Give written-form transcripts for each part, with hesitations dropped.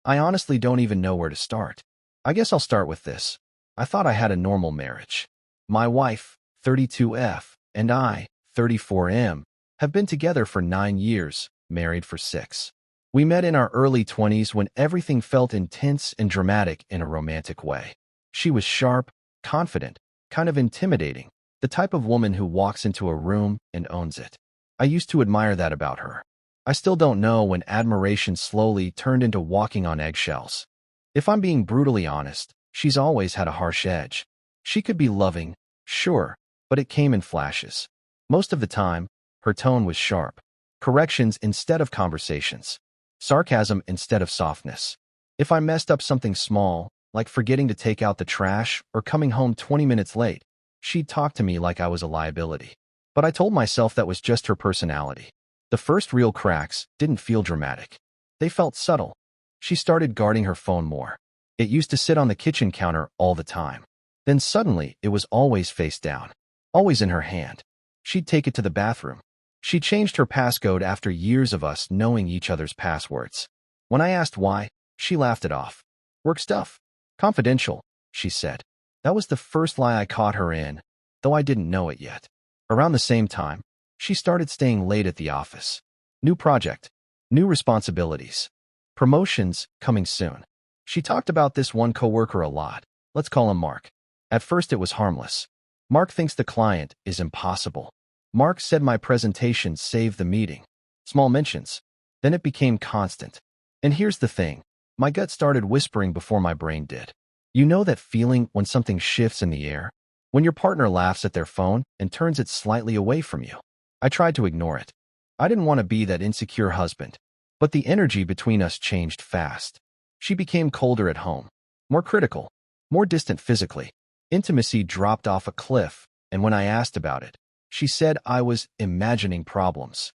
I honestly don't even know where to start. I guess I'll start with this. I thought I had a normal marriage. My wife, 32F, and I, 34M, have been together for 9 years, married for 6. We met in our early 20s when everything felt intense and dramatic in a romantic way. She was sharp, confident, kind of intimidating, the type of woman who walks into a room and owns it. I used to admire that about her. I still don't know when admiration slowly turned into walking on eggshells. If I'm being brutally honest, she's always had a harsh edge. She could be loving, sure, but it came in flashes. Most of the time, her tone was sharp. Corrections instead of conversations. Sarcasm instead of softness. If I messed up something small, like forgetting to take out the trash or coming home 20 minutes late, she'd talk to me like I was a liability. But I told myself that was just her personality. The first real cracks didn't feel dramatic. They felt subtle. She started guarding her phone more. It used to sit on the kitchen counter all the time. Then suddenly, it was always face down, always in her hand. She'd take it to the bathroom. She changed her passcode after years of us knowing each other's passwords. When I asked why, she laughed it off. Work stuff. Confidential, she said. That was the first lie I caught her in, though I didn't know it yet. Around the same time, she started staying late at the office. New project, new responsibilities. Promotions coming soon. She talked about this one coworker a lot. Let's call him Mark. At first it was harmless. Mark thinks the client is impossible. Mark said my presentation saved the meeting. Small mentions. Then it became constant. And here's the thing. My gut started whispering before my brain did. You know that feeling when something shifts in the air? When your partner laughs at their phone and turns it slightly away from you. I tried to ignore it. I didn't want to be that insecure husband. But the energy between us changed fast. She became colder at home. More critical. More distant physically. Intimacy dropped off a cliff, and when I asked about it, she said I was imagining problems.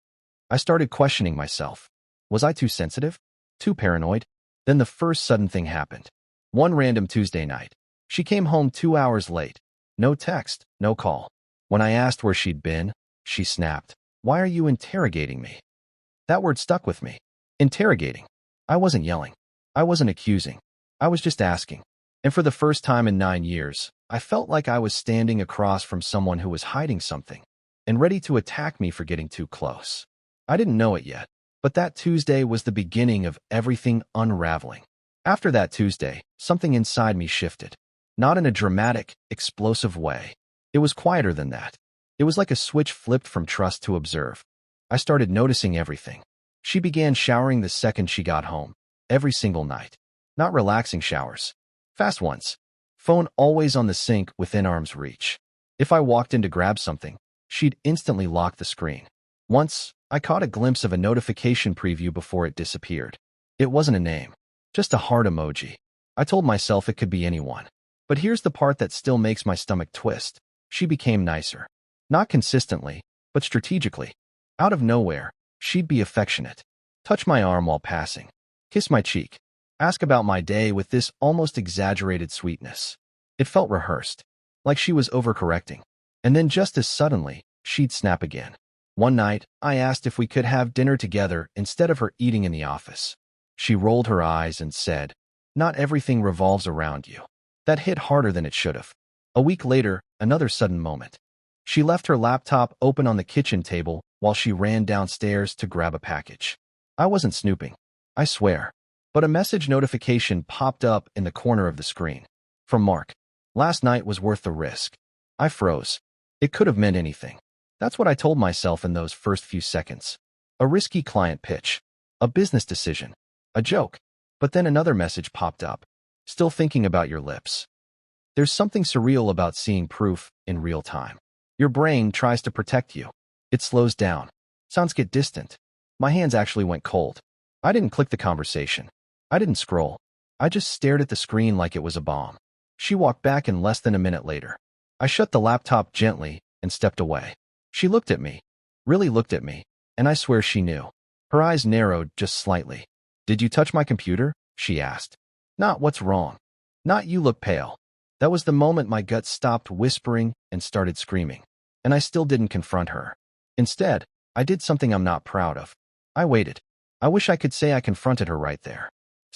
I started questioning myself. Was I too sensitive? Too paranoid? Then the first sudden thing happened. One random Tuesday night. She came home 2 hours late. No text, no call. When I asked where she'd been, she snapped. Why are you interrogating me? That word stuck with me. Interrogating. I wasn't yelling. I wasn't accusing. I was just asking. And for the first time in 9 years, I felt like I was standing across from someone who was hiding something and ready to attack me for getting too close. I didn't know it yet, but that Tuesday was the beginning of everything unraveling. After that Tuesday, something inside me shifted. Not in a dramatic, explosive way. It was quieter than that. It was like a switch flipped from trust to observe. I started noticing everything. She began showering the second she got home, every single night. Not relaxing showers. Fast ones. Phone always on the sink within arm's reach. If I walked in to grab something, she'd instantly lock the screen. Once, I caught a glimpse of a notification preview before it disappeared. It wasn't a name, just a heart emoji. I told myself it could be anyone. But here's the part that still makes my stomach twist. She became nicer. Not consistently, but strategically. Out of nowhere, she'd be affectionate. Touch my arm while passing. Kiss my cheek. Ask about my day with this almost exaggerated sweetness. It felt rehearsed, like she was overcorrecting. And then just as suddenly, she'd snap again. One night, I asked if we could have dinner together instead of her eating in the office. She rolled her eyes and said, "Not everything revolves around you." That hit harder than it should have. A week later, another sudden moment. She left her laptop open on the kitchen table while she ran downstairs to grab a package. I wasn't snooping, I swear. But a message notification popped up in the corner of the screen. From Mark. Last night was worth the risk. I froze. It could have meant anything. That's what I told myself in those first few seconds. A risky client pitch. A business decision. A joke. But then another message popped up. Still thinking about your lips. There's something surreal about seeing proof in real time. Your brain tries to protect you. It slows down. Sounds get distant. My hands actually went cold. I didn't click the conversation. I didn't scroll. I just stared at the screen like it was a bomb. She walked back in less than a minute later. I shut the laptop gently and stepped away. She looked at me. Really looked at me. And I swear she knew. Her eyes narrowed just slightly. "Did you touch my computer?" she asked. Not "what's wrong?" Not "you look pale." That was the moment my gut stopped whispering and started screaming. And I still didn't confront her. Instead, I did something I'm not proud of. I waited. I wish I could say I confronted her right there.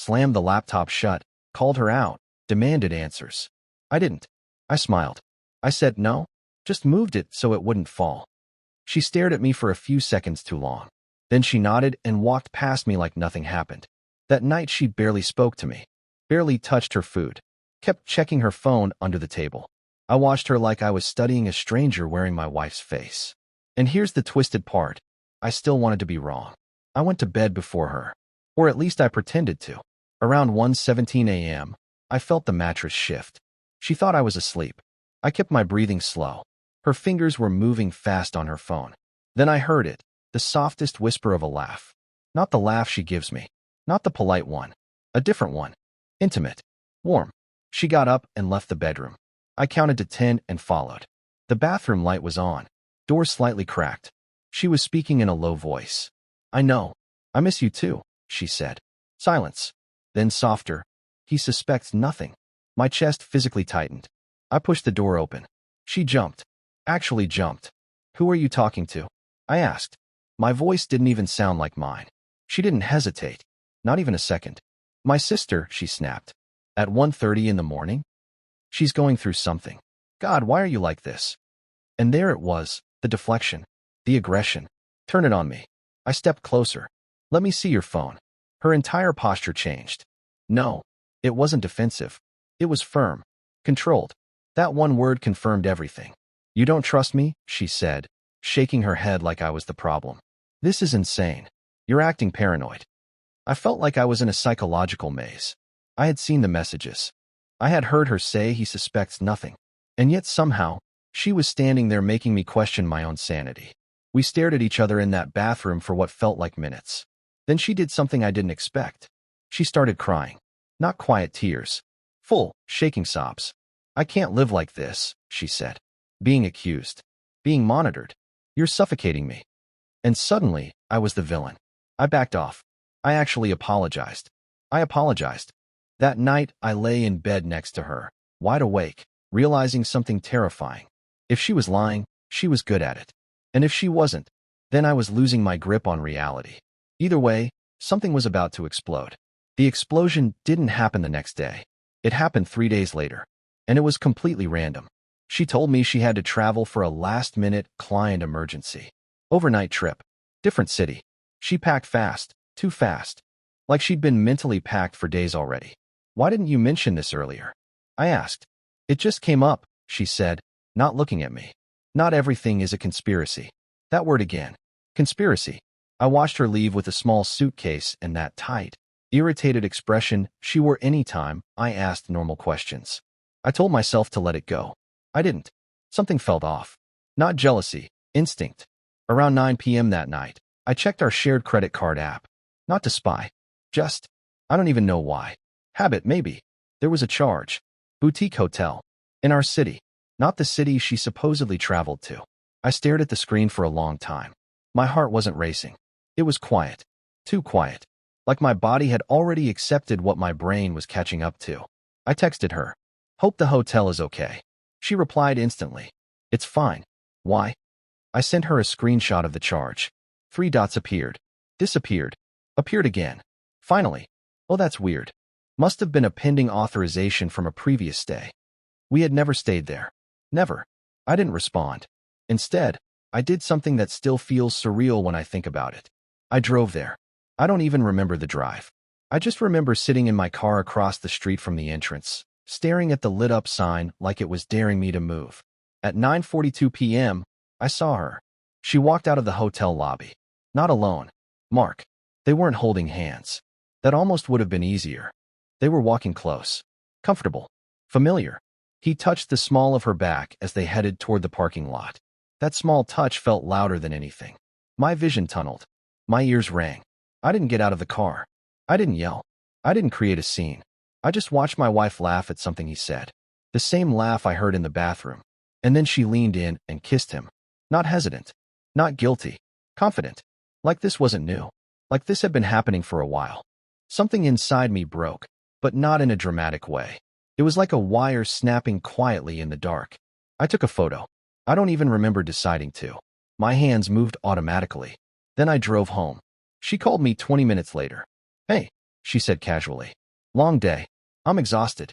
slammed the laptop shut, called her out, demanded answers. I didn't. I smiled. I said no, just moved it so it wouldn't fall. She stared at me for a few seconds too long. Then she nodded and walked past me like nothing happened. That night she barely spoke to me, barely touched her food, kept checking her phone under the table. I watched her like I was studying a stranger wearing my wife's face. And here's the twisted part. I still wanted to be wrong. I went to bed before her. Or at least I pretended to. Around 1:17 a.m., I felt the mattress shift. She thought I was asleep. I kept my breathing slow. Her fingers were moving fast on her phone. Then I heard it, the softest whisper of a laugh. Not the laugh she gives me. Not the polite one. A different one. Intimate. Warm. She got up and left the bedroom. I counted to 10 and followed. The bathroom light was on. Door slightly cracked. She was speaking in a low voice. I know. I miss you too, she said. Silence. Then softer. He suspects nothing. My chest physically tightened. I pushed the door open. She jumped. Actually jumped. Who are you talking to? I asked. My voice didn't even sound like mine. She didn't hesitate. Not even a second. My sister, she snapped. At 1:30 in the morning? She's going through something. God, why are you like this? And there it was, the deflection, the aggression. Turn it on me. I stepped closer. Let me see your phone. Her entire posture changed. No, it wasn't defensive. It was firm, controlled. That one word confirmed everything. You don't trust me, she said, shaking her head like I was the problem. This is insane. You're acting paranoid. I felt like I was in a psychological maze. I had seen the messages. I had heard her say he suspects nothing. And yet somehow, she was standing there making me question my own sanity. We stared at each other in that bathroom for what felt like minutes. Then she did something I didn't expect. She started crying. Not quiet tears. Full, shaking sobs. I can't live like this, she said. Being accused. Being monitored. You're suffocating me. And suddenly, I was the villain. I backed off. I actually apologized. I apologized. That night, I lay in bed next to her, wide awake, realizing something terrifying. If she was lying, she was good at it. And if she wasn't, then I was losing my grip on reality. Either way, something was about to explode. The explosion didn't happen the next day. It happened 3 days later. And it was completely random. She told me she had to travel for a last-minute client emergency. Overnight trip. Different city. She packed fast. Too fast. Like she'd been mentally packed for days already. Why didn't you mention this earlier? I asked. It just came up, she said, not looking at me. Not everything is a conspiracy. That word again. Conspiracy. I watched her leave with a small suitcase and that tight, irritated expression she wore any time I asked normal questions. I told myself to let it go. I didn't. Something felt off. Not jealousy, instinct. Around 9 p.m. that night, I checked our shared credit card app. Not to spy. Just, I don't even know why. Habit, maybe. There was a charge. Boutique hotel. In our city. Not the city she supposedly traveled to. I stared at the screen for a long time. My heart wasn't racing. It was quiet. Too quiet. Like my body had already accepted what my brain was catching up to. I texted her. Hope the hotel is okay. She replied instantly. It's fine. Why? I sent her a screenshot of the charge. 3 dots appeared. Disappeared. Appeared again. Finally. Oh, that's weird. Must have been a pending authorization from a previous stay. We had never stayed there. Never. I didn't respond. Instead, I did something that still feels surreal when I think about it. I drove there. I don't even remember the drive. I just remember sitting in my car across the street from the entrance, staring at the lit-up sign like it was daring me to move. At 9:42 p.m., I saw her. She walked out of the hotel lobby. Not alone. Mark. They weren't holding hands. That almost would have been easier. They were walking close. Comfortable. Familiar. He touched the small of her back as they headed toward the parking lot. That small touch felt louder than anything. My vision tunneled. My ears rang. I didn't get out of the car. I didn't yell. I didn't create a scene. I just watched my wife laugh at something he said. The same laugh I heard in the bathroom. And then she leaned in and kissed him. Not hesitant. Not guilty. Confident. Like this wasn't new. Like this had been happening for a while. Something inside me broke, but not in a dramatic way. It was like a wire snapping quietly in the dark. I took a photo. I don't even remember deciding to. My hands moved automatically. Then I drove home. She called me 20 minutes later. Hey, she said casually. Long day. I'm exhausted.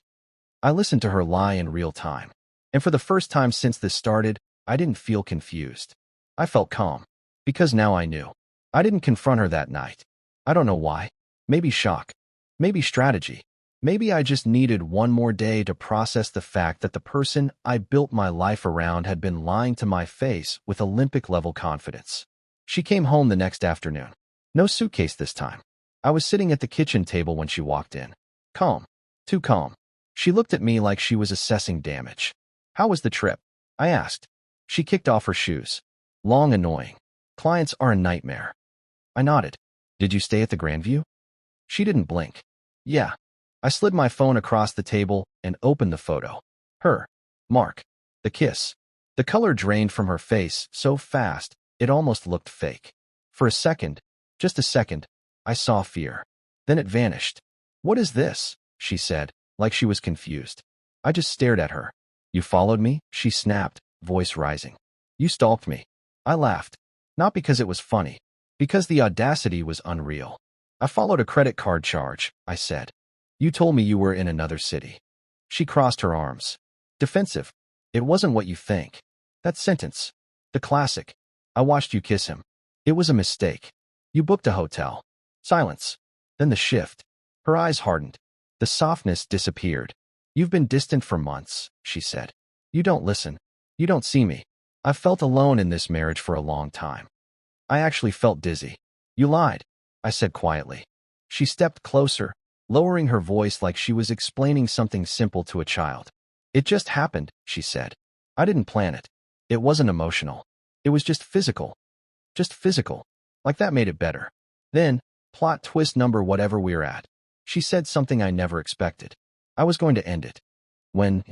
I listened to her lie in real time. And for the first time since this started, I didn't feel confused. I felt calm. Because now I knew. I didn't confront her that night. I don't know why. Maybe shock. Maybe strategy. Maybe I just needed one more day to process the fact that the person I built my life around had been lying to my face with Olympic-level confidence. She came home the next afternoon. No suitcase this time. I was sitting at the kitchen table when she walked in. Calm. Too calm. She looked at me like she was assessing damage. How was the trip? I asked. She kicked off her shoes. Long, annoying. Clients are a nightmare. I nodded. Did you stay at the Grandview? She didn't blink. Yeah. I slid my phone across the table and opened the photo. Her. Mark. The kiss. The color drained from her face so fast, it almost looked fake. For a second, just a second, I saw fear. Then it vanished. What is this? She said, like she was confused. I just stared at her. You followed me? She snapped, voice rising. You stalked me. I laughed. Not because it was funny. Because the audacity was unreal. I followed a credit card charge, I said. You told me you were in another city. She crossed her arms. Defensive. It wasn't what you think. That sentence. The classic. I watched you kiss him. It was a mistake. You booked a hotel. Silence. Then the shift. Her eyes hardened. The softness disappeared. You've been distant for months, she said. You don't listen. You don't see me. I've felt alone in this marriage for a long time. I actually felt dizzy. You lied, I said quietly. She stepped closer, lowering her voice like she was explaining something simple to a child. It just happened, she said. I didn't plan it. It wasn't emotional. It was just physical. Just physical. Like that made it better. Then, plot twist number whatever we're at. She said something I never expected. I was going to end it. When?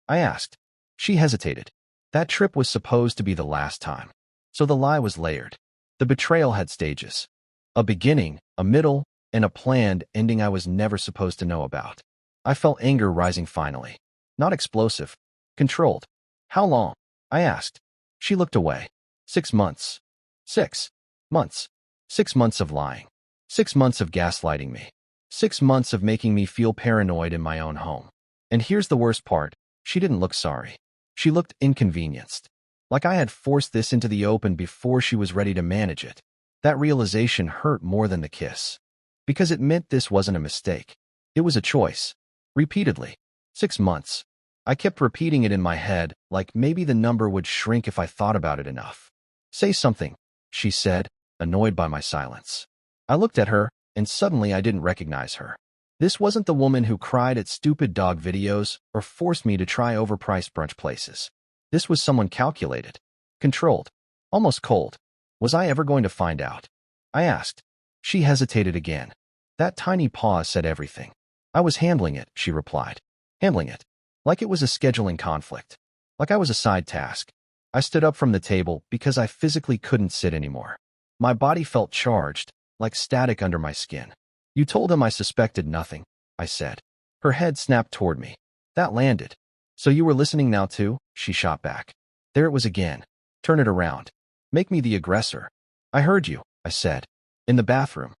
I asked. She hesitated. That trip was supposed to be the last time. So the lie was layered. The betrayal had stages. A beginning, a middle, and a planned ending I was never supposed to know about. I felt anger rising finally. Not explosive. Controlled. How long? I asked. She looked away. 6 months. 6 months. 6 months of lying. 6 months of gaslighting me. 6 months of making me feel paranoid in my own home. And here's the worst part. She didn't look sorry. She looked inconvenienced. Like I had forced this into the open before she was ready to manage it. That realization hurt more than the kiss. Because it meant this wasn't a mistake. It was a choice. Repeatedly. 6 months. I kept repeating it in my head, like maybe the number would shrink if I thought about it enough. Say something, she said, annoyed by my silence. I looked at her, and suddenly I didn't recognize her. This wasn't the woman who cried at stupid dog videos or forced me to try overpriced brunch places. This was someone calculated, controlled, almost cold. Was I ever going to find out? I asked. She hesitated again. That tiny pause said everything. I was handling it, she replied. Handling it. Like it was a scheduling conflict. Like I was a side task. I stood up from the table because I physically couldn't sit anymore. My body felt charged, like static under my skin. You told him I suspected nothing, I said. Her head snapped toward me. That landed. So you were listening now too? She shot back. There it was again. Turn it around. Make me the aggressor. I heard you, I said. In the bathroom.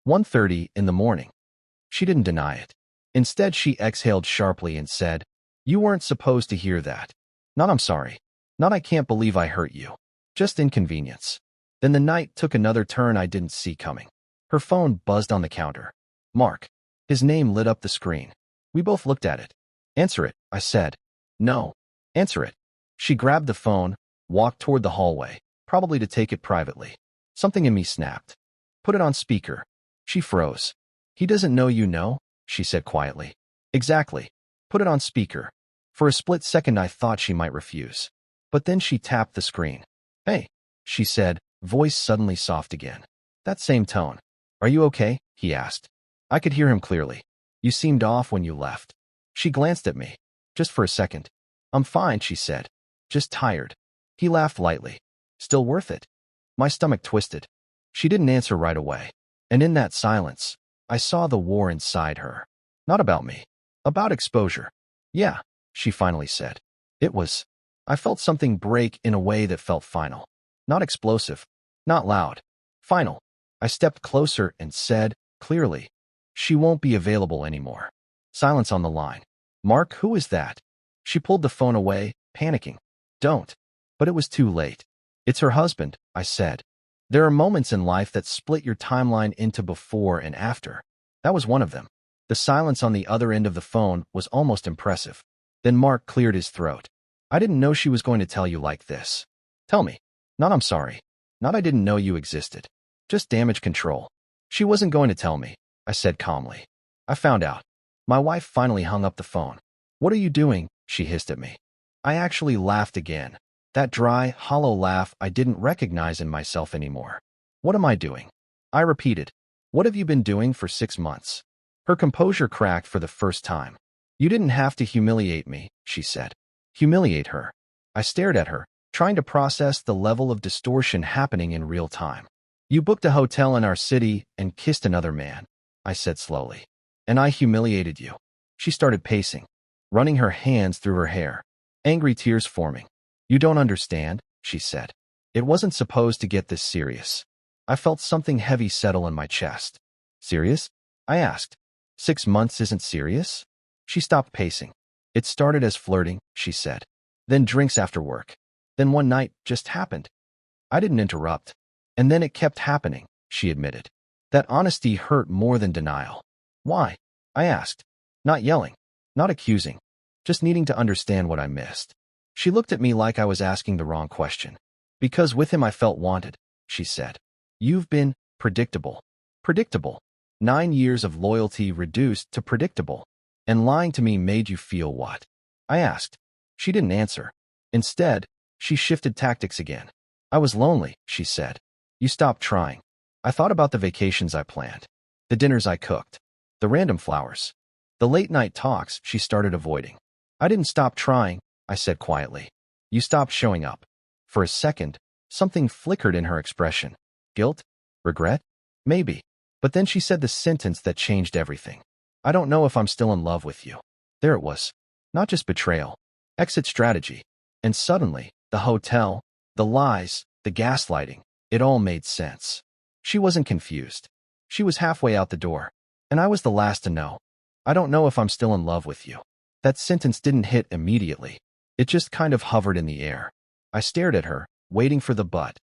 1:30 in the morning. She didn't deny it. Instead, she exhaled sharply and said, You weren't supposed to hear that. Not I'm sorry. Not I can't believe I hurt you. Just inconvenience. Then the night took another turn I didn't see coming. Her phone buzzed on the counter. Mark. His name lit up the screen. We both looked at it. Answer it, I said. No. Answer it. She grabbed the phone, walked toward the hallway, probably to take it privately. Something in me snapped. Put it on speaker. She froze. He doesn't know you know, she said quietly. Exactly. Put it on speaker. For a split second I thought she might refuse. But then she tapped the screen. Hey, she said, voice suddenly soft again. That same tone. Are you okay? He asked. I could hear him clearly. You seemed off when you left. She glanced at me. Just for a second. I'm fine, she said. Just tired. He laughed lightly. Still worth it? My stomach twisted. She didn't answer right away. And in that silence, I saw the war inside her. Not about me. About exposure. Yeah, she finally said. It was. I felt something break in a way that felt final. Not explosive. Not loud. Final. I stepped closer and said, clearly, She won't be available anymore. Silence on the line. Mark, who is that? She pulled the phone away, panicking. Don't. But it was too late. It's her husband, I said. There are moments in life that split your timeline into before and after. That was one of them. The silence on the other end of the phone was almost impressive. Then Mark cleared his throat. I didn't know she was going to tell you like this. Tell me. Not I'm sorry. Not I didn't know you existed. Just damage control. She wasn't going to tell me, I said calmly. I found out. My wife finally hung up the phone. What are you doing? She hissed at me. I actually laughed again. That dry, hollow laugh I didn't recognize in myself anymore. What am I doing? I repeated. What have you been doing for 6 months? Her composure cracked for the first time. You didn't have to humiliate me, she said. Humiliate her. I stared at her, trying to process the level of distortion happening in real time. You booked a hotel in our city and kissed another man, I said slowly. And I humiliated you. She started pacing, running her hands through her hair, angry tears forming. You don't understand, she said. It wasn't supposed to get this serious. I felt something heavy settle in my chest. Serious? I asked. 6 months isn't serious? She stopped pacing. It started as flirting, she said. Then drinks after work. Then one night just happened. I didn't interrupt. And then it kept happening, she admitted. That honesty hurt more than denial. Why? I asked. Not yelling. Not accusing. Just needing to understand what I missed. She looked at me like I was asking the wrong question. Because with him I felt wanted, she said. You've been predictable. Predictable. 9 years of loyalty reduced to predictable. And lying to me made you feel what? I asked. She didn't answer. Instead, she shifted tactics again. I was lonely, she said. You stopped trying. I thought about the vacations I planned. The dinners I cooked. The random flowers. The late-night talks she started avoiding. I didn't stop trying, I said quietly. You stopped showing up. For a second, something flickered in her expression. Guilt? Regret? Maybe. But then she said the sentence that changed everything. I don't know if I'm still in love with you. There it was. Not just betrayal. Exit strategy. And suddenly, the hotel, the lies, the gaslighting, it all made sense. She wasn't confused. She was halfway out the door. And I was the last to know. I don't know if I'm still in love with you. That sentence didn't hit immediately. It just kind of hovered in the air. I stared at her, waiting for the but.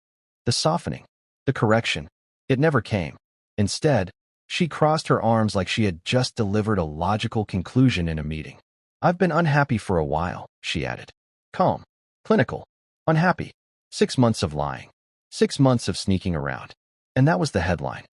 The softening. The correction. It never came. Instead, she crossed her arms like she had just delivered a logical conclusion in a meeting. I've been unhappy for a while, she added. Calm. Clinical. Unhappy. 6 months of lying. 6 months of sneaking around. And that was the headline.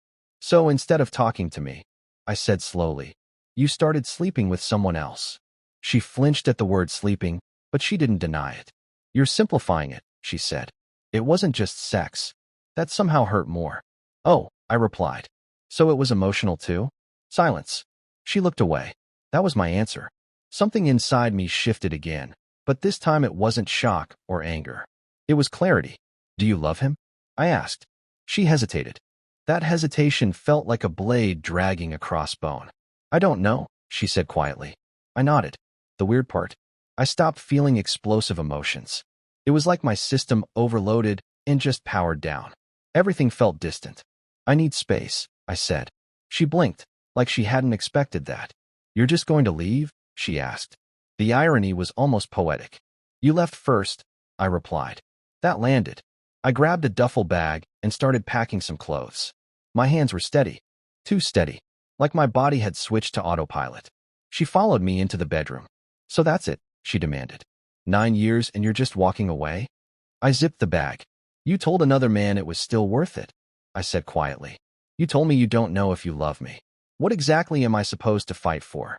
So instead of talking to me, I said slowly, you started sleeping with someone else. She flinched at the word sleeping, but she didn't deny it. You're simplifying it, she said. It wasn't just sex. That somehow hurt more. Oh, I replied. So it was emotional too? Silence. She looked away. That was my answer. Something inside me shifted again, but this time it wasn't shock or anger. It was clarity. Do you love him? I asked. She hesitated. That hesitation felt like a blade dragging across bone. I don't know, she said quietly. I nodded. The weird part. I stopped feeling explosive emotions. It was like my system overloaded and just powered down. Everything felt distant. I need space, I said. She blinked, like she hadn't expected that. You're just going to leave? She asked. The irony was almost poetic. You left first, I replied. That landed. I grabbed a duffel bag and started packing some clothes. My hands were steady. Too steady. Like my body had switched to autopilot. She followed me into the bedroom. So that's it, she demanded. 9 years and you're just walking away? I zipped the bag. You told another man it was still worth it, I said quietly. You told me you don't know if you love me. What exactly am I supposed to fight for?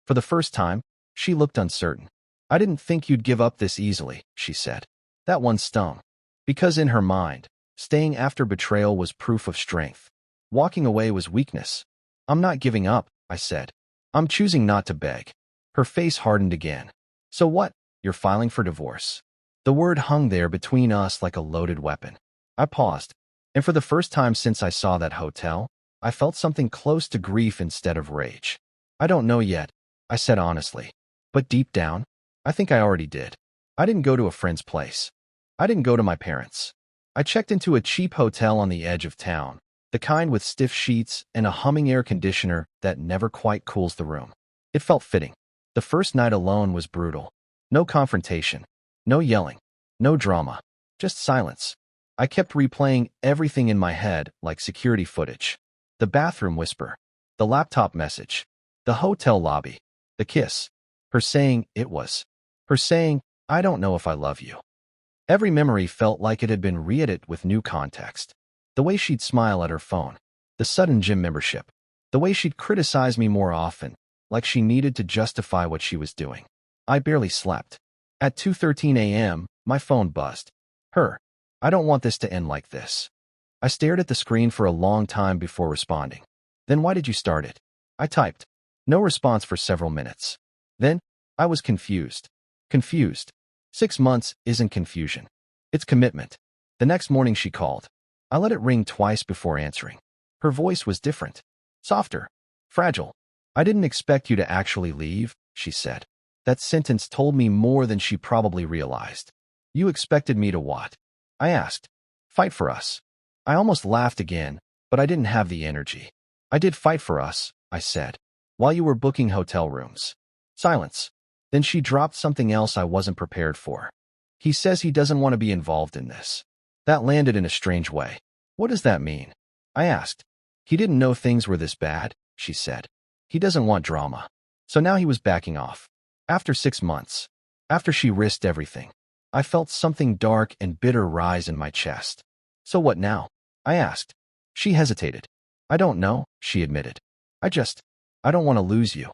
For the first time, she looked uncertain. I didn't think you'd give up this easily, she said. That one stung. Because in her mind, staying after betrayal was proof of strength. Walking away was weakness. I'm not giving up, I said. I'm choosing not to beg. Her face hardened again. So what? You're filing for divorce. The word hung there between us like a loaded weapon. I paused, and for the first time since I saw that hotel, I felt something close to grief instead of rage. I don't know yet, I said honestly. But deep down, I think I already did. I didn't go to a friend's place. I didn't go to my parents'. I checked into a cheap hotel on the edge of town, the kind with stiff sheets and a humming air conditioner that never quite cools the room. It felt fitting. The first night alone was brutal. No confrontation, no yelling, no drama, just silence. I kept replaying everything in my head like security footage. The bathroom whisper, the laptop message, the hotel lobby, the kiss, her saying it was, her saying, I don't know if I love you. Every memory felt like it had been re-edited with new context. The way she'd smile at her phone, the sudden gym membership, the way she'd criticize me more often, like she needed to justify what she was doing. I barely slept. At 2:13 a.m., my phone buzzed. Her. I don't want this to end like this. I stared at the screen for a long time before responding. Then why did you start it? I typed. No response for several minutes. Then, I was confused. Confused. 6 months isn't confusion. It's commitment. The next morning she called. I let it ring twice before answering. Her voice was different. Softer. Fragile. I didn't expect you to actually leave, she said. That sentence told me more than she probably realized. You expected me to what? I asked. Fight for us. I almost laughed again, but I didn't have the energy. I did fight for us, I said, while you were booking hotel rooms. Silence. Then she dropped something else I wasn't prepared for. He says he doesn't want to be involved in this. That landed in a strange way. What does that mean? I asked. He didn't know things were this bad, she said. He doesn't want drama. So now he was backing off. After 6 months. After she risked everything. I felt something dark and bitter rise in my chest. So what now? I asked. She hesitated. I don't know, she admitted. I don't want to lose you.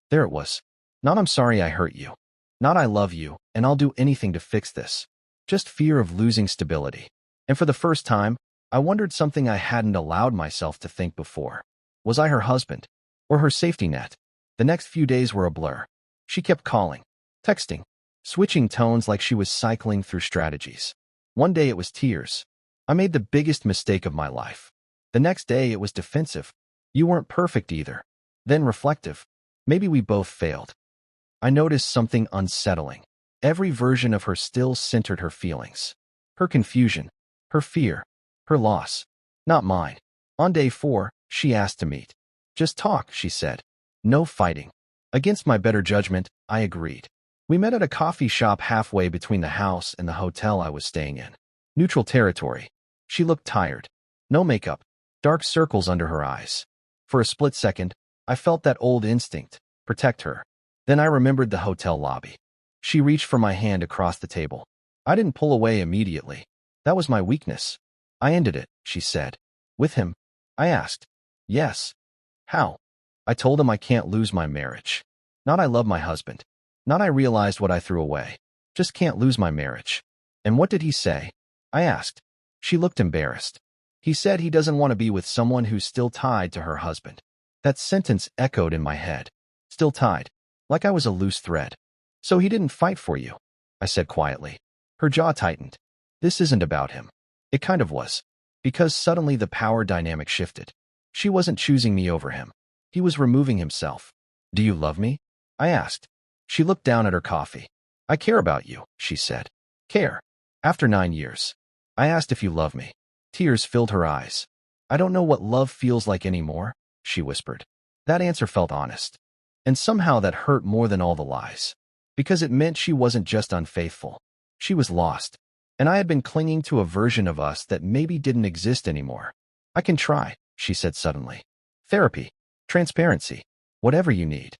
There it was. Not I'm sorry I hurt you. Not I love you, and I'll do anything to fix this. Just fear of losing stability. And for the first time, I wondered something I hadn't allowed myself to think before. Was I her husband? Or her safety net? The next few days were a blur. She kept calling, texting, switching tones like she was cycling through strategies. One day it was tears. I made the biggest mistake of my life. The next day it was defensive. You weren't perfect either. Then reflective. Maybe we both failed. I noticed something unsettling. Every version of her still centered her feelings. Her confusion, her fear, her loss. Not mine. On day 4, she asked to meet. Just talk, she said. No fighting. Against my better judgment, I agreed. We met at a coffee shop halfway between the house and the hotel I was staying in. Neutral territory. She looked tired. No makeup. Dark circles under her eyes. For a split second, I felt that old instinct. Protect her. Then I remembered the hotel lobby. She reached for my hand across the table. I didn't pull away immediately. That was my weakness. I ended it, she said. With him? I asked. Yes. How? I told him I can't lose my marriage. Not I love my husband. Not I realized what I threw away. Just can't lose my marriage. And what did he say? I asked. She looked embarrassed. He said he doesn't want to be with someone who's still tied to her husband. That sentence echoed in my head. Still tied. Like I was a loose thread. So he didn't fight for you, I said quietly. Her jaw tightened. This isn't about him. It kind of was. Because suddenly the power dynamic shifted. She wasn't choosing me over him. He was removing himself. Do you love me? I asked. She looked down at her coffee. I care about you, she said. Care. After 9 years. I asked if you love me. Tears filled her eyes. I don't know what love feels like anymore, she whispered. That answer felt honest. And somehow that hurt more than all the lies. Because it meant she wasn't just unfaithful. She was lost. And I had been clinging to a version of us that maybe didn't exist anymore. I can try, she said suddenly. Therapy. Transparency. Whatever you need.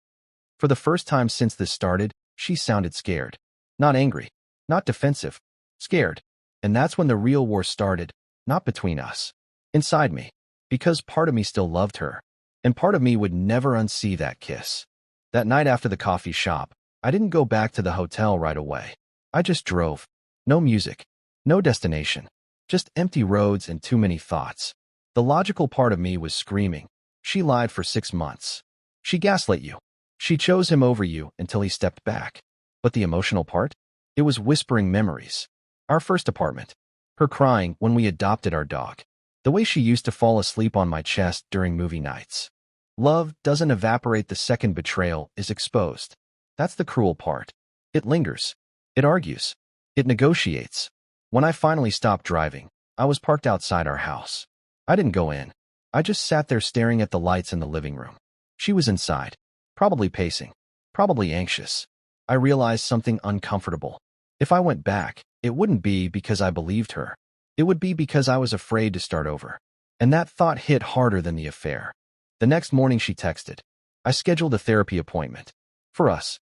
For the first time since this started, she sounded scared. Not angry. Not defensive. Scared. And that's when the real war started, not between us. Inside me. Because part of me still loved her. And part of me would never unsee that kiss. That night after the coffee shop, I didn't go back to the hotel right away. I just drove. No music. No destination. Just empty roads and too many thoughts. The logical part of me was screaming. She lied for 6 months. She gaslit you. She chose him over you until he stepped back. But the emotional part? It was whispering memories. Our first apartment. Her crying when we adopted our dog. The way she used to fall asleep on my chest during movie nights. Love doesn't evaporate the second betrayal is exposed. That's the cruel part. It lingers. It argues. It negotiates. When I finally stopped driving, I was parked outside our house. I didn't go in. I just sat there staring at the lights in the living room. She was inside, probably pacing, probably anxious. I realized something uncomfortable. If I went back, it wouldn't be because I believed her. It would be because I was afraid to start over. And that thought hit harder than the affair. The next morning she texted. I scheduled a therapy appointment. For us.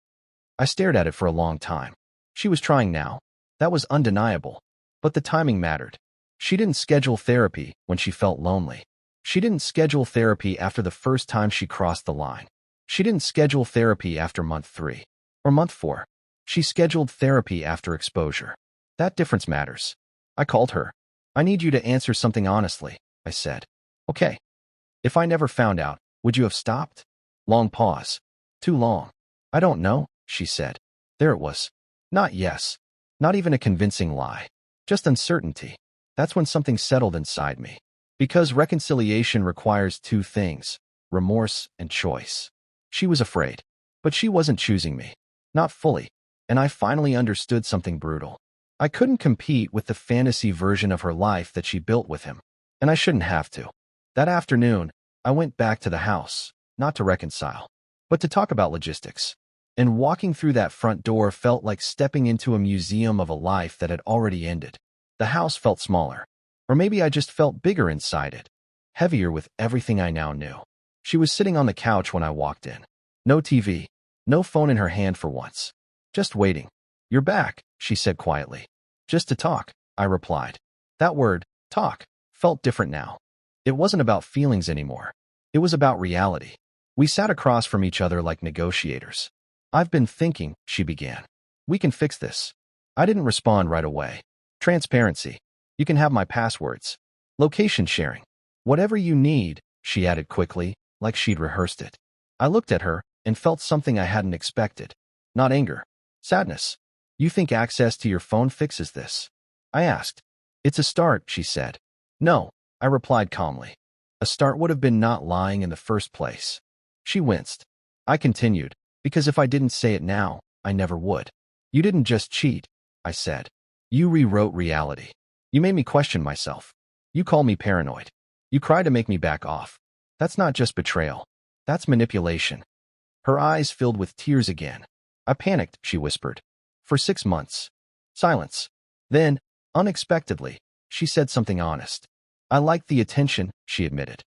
I stared at it for a long time. She was trying now. That was undeniable. But the timing mattered. She didn't schedule therapy when she felt lonely. She didn't schedule therapy after the first time she crossed the line. She didn't schedule therapy after month 3 or month 4. She scheduled therapy after exposure. That difference matters. I called her. I need you to answer something honestly, I said. Okay. If I never found out, would you have stopped? Long pause. Too long. I don't know, she said. There it was. Not yes. Not even a convincing lie. Just uncertainty. That's when something settled inside me. Because reconciliation requires 2 things, remorse and choice. She was afraid. But she wasn't choosing me. Not fully. And I finally understood something brutal. I couldn't compete with the fantasy version of her life that she built with him. And I shouldn't have to. That afternoon, I went back to the house, not to reconcile, but to talk about logistics. And walking through that front door felt like stepping into a museum of a life that had already ended. The house felt smaller. Or maybe I just felt bigger inside it. Heavier with everything I now knew. She was sitting on the couch when I walked in. No TV. No phone in her hand for once. Just waiting. You're back, she said quietly. Just to talk, I replied. That word, talk, felt different now. It wasn't about feelings anymore. It was about reality. We sat across from each other like negotiators. I've been thinking, she began. We can fix this. I didn't respond right away. Transparency. You can have my passwords. Location sharing. Whatever you need, she added quickly, like she'd rehearsed it. I looked at her and felt something I hadn't expected. Not anger. Sadness. You think access to your phone fixes this? I asked. It's a start, she said. No, I replied calmly. A start would have been not lying in the first place. She winced. I continued, because if I didn't say it now, I never would. You didn't just cheat, I said. You rewrote reality. You made me question myself. You called me paranoid. You tried to make me back off. That's not just betrayal. That's manipulation. Her eyes filled with tears again. I panicked, she whispered. For 6 months. Silence. Then, unexpectedly, she said something honest. I liked the attention, she admitted.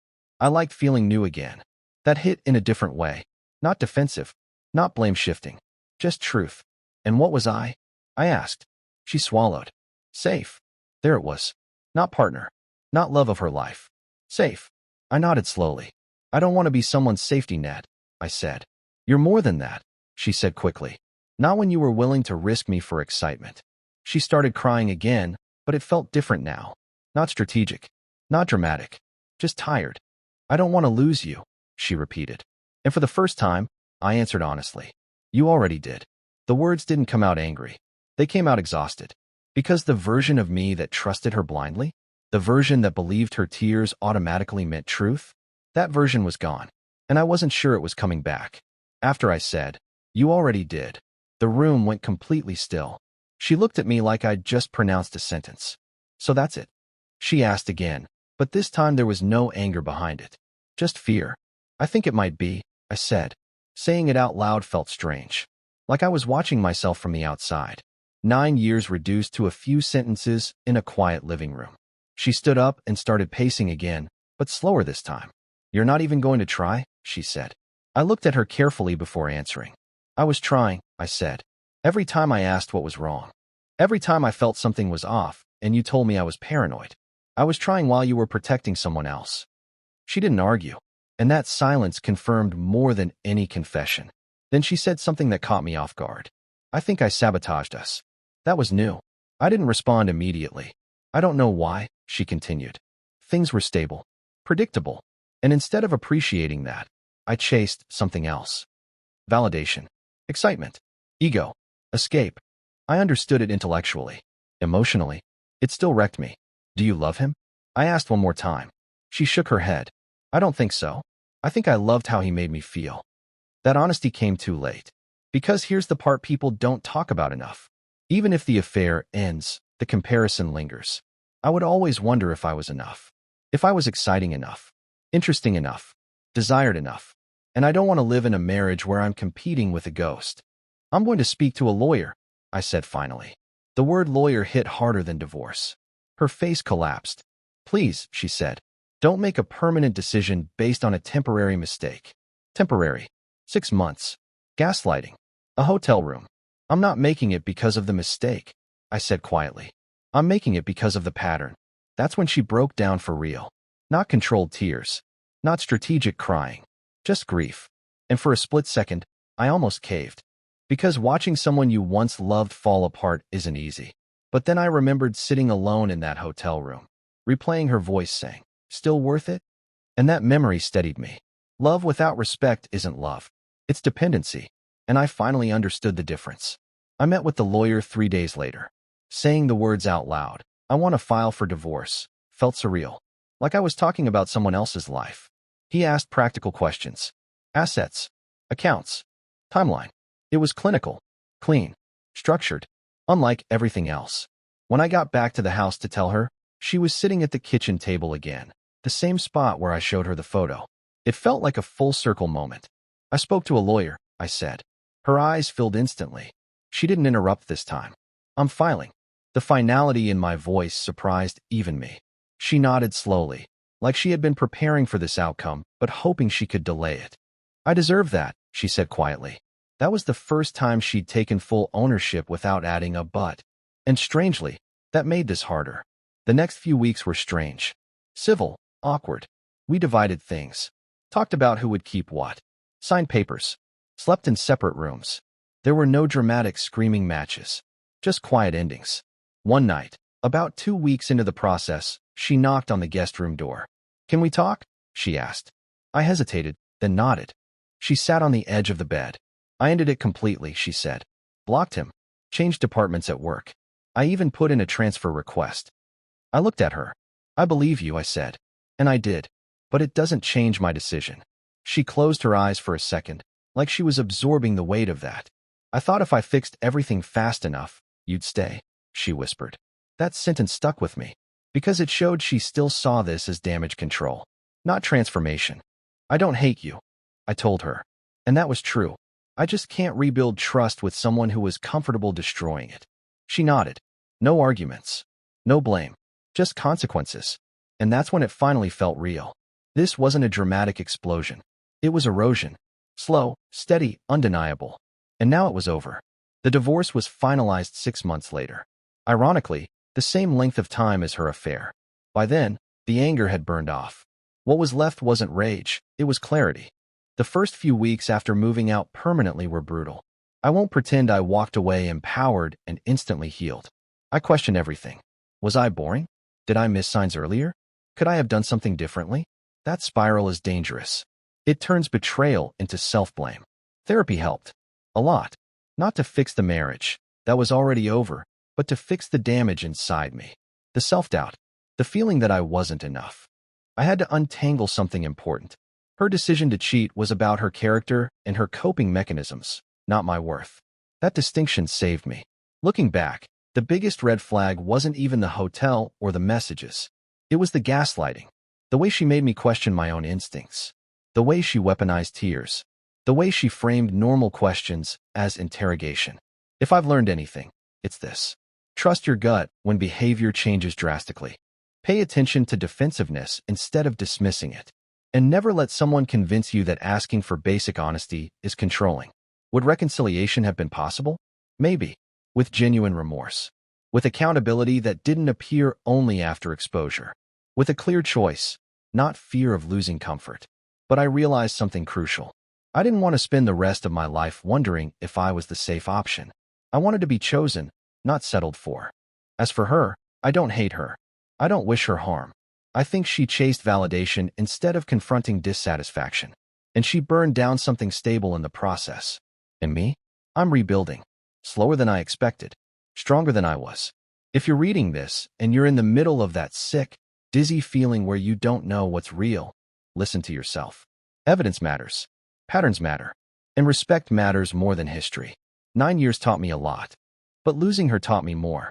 I liked feeling new again. That hit in a different way. Not defensive. Not blame-shifting. Just truth. And what was I? I asked. She swallowed. Safe. There it was. Not partner. Not love of her life. Safe. I nodded slowly. I don't want to be someone's safety net, I said. You're more than that, she said quickly. Not when you were willing to risk me for excitement. She started crying again, but it felt different now. Not strategic. Not dramatic. Just tired. I don't want to lose you, she repeated. And for the first time, I answered honestly. You already did. The words didn't come out angry. They came out exhausted. Because the version of me that trusted her blindly, the version that believed her tears automatically meant truth, that version was gone. And I wasn't sure it was coming back. After I said, you already did, the room went completely still. She looked at me like I'd just pronounced a sentence. So that's it? She asked again, but this time there was no anger behind it. Just fear. I think it might be, I said. Saying it out loud felt strange. Like I was watching myself from the outside. 9 years reduced to a few sentences in a quiet living room. She stood up and started pacing again, but slower this time. You're not even going to try? She said. I looked at her carefully before answering. I was trying, I said. Every time I asked what was wrong. Every time I felt something was off, and you told me I was paranoid. I was trying while you were protecting someone else. She didn't argue, and that silence confirmed more than any confession. Then she said something that caught me off guard. I think I sabotaged us. That was new. I didn't respond immediately. I don't know why, she continued. Things were stable, predictable, and instead of appreciating that, I chased something else. Validation, excitement, ego, escape. I understood it intellectually. Emotionally, it still wrecked me. Do you love him? I asked one more time. She shook her head. I don't think so. I think I loved how he made me feel. That honesty came too late. Because here's the part people don't talk about enough. Even if the affair ends, the comparison lingers. I would always wonder if I was enough. If I was exciting enough. interesting enough, desired enough. And I don't want to live in a marriage where I'm competing with a ghost. I'm going to speak to a lawyer, I said finally. The word lawyer hit harder than divorce. Her face collapsed. Please, she said, don't make a permanent decision based on a temporary mistake. Temporary. 6 months. Gaslighting. A hotel room. I'm not making it because of the mistake, I said quietly. I'm making it because of the pattern. That's when she broke down for real. Not controlled tears. Not strategic crying. Just grief. And for a split second, I almost caved. Because watching someone you once loved fall apart isn't easy. But then I remembered sitting alone in that hotel room, replaying her voice saying, "Still worth it?" And that memory steadied me. Love without respect isn't love. It's dependency. And I finally understood the difference. I met with the lawyer 3 days later. Saying the words out loud, "I want to file for divorce," felt surreal. Like I was talking about someone else's life. He asked practical questions. Assets. Accounts. Timeline. It was clinical. Clean. Structured. Unlike everything else. When I got back to the house to tell her, she was sitting at the kitchen table again. The same spot where I showed her the photo. It felt like a full circle moment. "I spoke to a lawyer," I said. Her eyes filled instantly. She didn't interrupt this time. "I'm filing." The finality in my voice surprised even me. She nodded slowly, like she had been preparing for this outcome, but hoping she could delay it. "I deserve that," she said quietly. That was the first time she'd taken full ownership without adding a but. And strangely, that made this harder. The next few weeks were strange. Civil, awkward. We divided things. Talked about who would keep what. Signed papers. Slept in separate rooms. There were no dramatic screaming matches. Just quiet endings. One night, about 2 weeks into the process, she knocked on the guest room door. "Can we talk?" she asked. I hesitated, then nodded. She sat on the edge of the bed. "I ended it completely," she said. "Blocked him. Changed departments at work. I even put in a transfer request." I looked at her. "I believe you," I said. And I did. But it doesn't change my decision. She closed her eyes for a second, like she was absorbing the weight of that. "I thought if I fixed everything fast enough, you'd stay," she whispered. That sentence stuck with me, because it showed she still saw this as damage control, not transformation. "I don't hate you," I told her. And that was true. I just can't rebuild trust with someone who was comfortable destroying it. She nodded. No arguments. No blame. Just consequences. And that's when it finally felt real. This wasn't a dramatic explosion. It was erosion. Slow, steady, undeniable. And now it was over. The divorce was finalized 6 months later. Ironically, the same length of time as her affair. By then, the anger had burned off. What was left wasn't rage, it was clarity. The first few weeks after moving out permanently were brutal. I won't pretend I walked away empowered and instantly healed. I questioned everything. Was I boring? Did I miss signs earlier? Could I have done something differently? That spiral is dangerous. It turns betrayal into self-blame. Therapy helped. A lot. Not to fix the marriage. That was already over. But to fix the damage inside me. The self-doubt. The feeling that I wasn't enough. I had to untangle something important. Her decision to cheat was about her character and her coping mechanisms, not my worth. That distinction saved me. Looking back, the biggest red flag wasn't even the hotel or the messages. It was the gaslighting. The way she made me question my own instincts. The way she weaponized tears. The way she framed normal questions as interrogation. If I've learned anything, it's this. Trust your gut when behavior changes drastically. Pay attention to defensiveness instead of dismissing it. And never let someone convince you that asking for basic honesty is controlling. Would reconciliation have been possible? Maybe. With genuine remorse. With accountability that didn't appear only after exposure. With a clear choice, not fear of losing comfort. But I realized something crucial. I didn't want to spend the rest of my life wondering if I was the safe option. I wanted to be chosen, not settled for. As for her, I don't hate her. I don't wish her harm. I think she chased validation instead of confronting dissatisfaction. And she burned down something stable in the process. And me? I'm rebuilding. Slower than I expected. Stronger than I was. If you're reading this and you're in the middle of that sick, dizzy feeling where you don't know what's real, listen to yourself. Evidence matters. Patterns matter. And respect matters more than history. 9 years taught me a lot. But losing her taught me more.